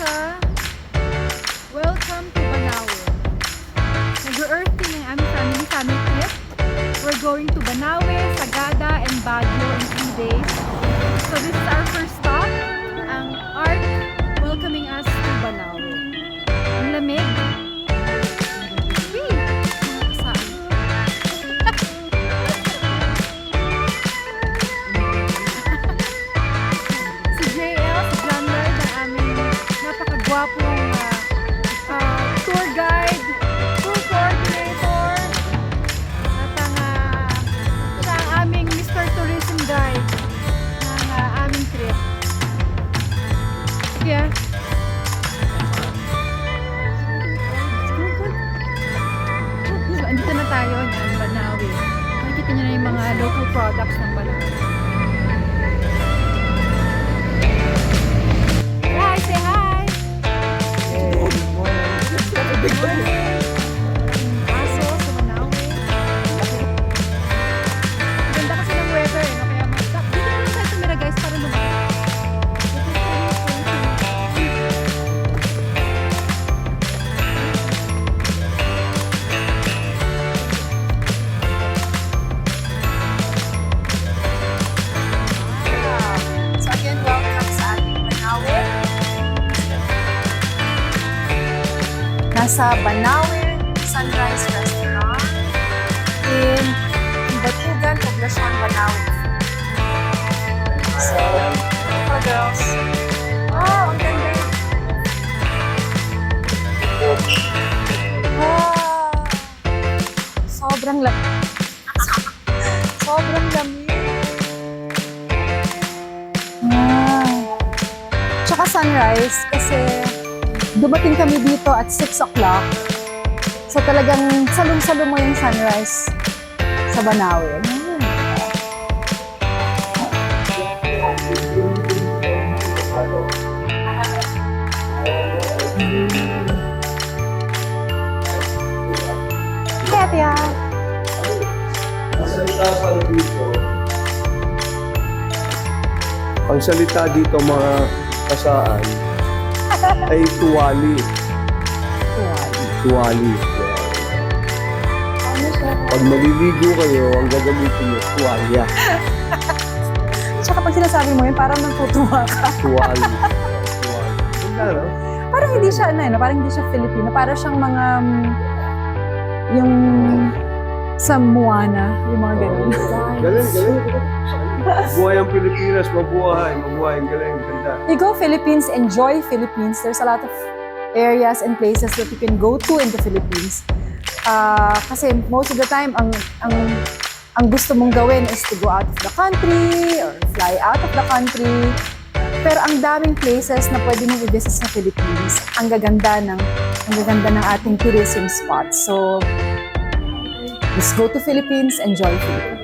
sa Welcome to Banawe. Nag-earthing ang aming family trip. We're going to Banawe, Sagada, and Baguio in 3 days. So this is our first stop. Ang ARC welcoming us to Banawe. Ang lamig. Whee! Mga kasaan. Si JL, si John Lloyd, ang aming napakagwapong tour guide, tour coordinator, at siya ang aming Mr. Tourism Guide ng aming trip. Yeah. Andito na tayo ng Banawe. Makikita niyo na yung mga local products ng Banawe. Hi, say hi! Good morning! Aso sa Banawe. Maganda kasi ng weather, no? Kaya dito naman tayo tumira guys para lumaki. So again, welcome sa ating Banawe. Nasa Banawe Sunrise Restaurant in Batugan, Poblacion, Banawe. So, hello girls. Oh, ang ganda. Ah, sobrang lamig. Sobrang lamig. Tsaka sunrise kasi dumating kami dito at 6 o'clock. So talagang salong-salo mo yung sunrise sa Banawe. Kaya Ang salita dito mga kasaan ay tuwali. Tuwali. Pag maliligo kayo, ang gagamitin nyo, tuwalya. tsaka pag sinasabi mo yun, parang nagtutuwa ka. Tuwali. Tuwali. Parang hindi siya, parang hindi siya Filipino. Parang siyang mga, yung sa Moana, yung mga ganun. Galing. Buhay ang Pilipinas, mabuhay. Ang galing, ganda. You go Philippines, enjoy Philippines. There's a lot of areas and places that you can go to in the Philippines. Kasi most of the time, ang gusto mong gawin is to go out of the country or fly out of the country. Pero ang daming places na pwede mong i-visit sa Philippines. Ang gaganda ng ating tourism spots. So, let's go to Philippines, enjoy Philippines.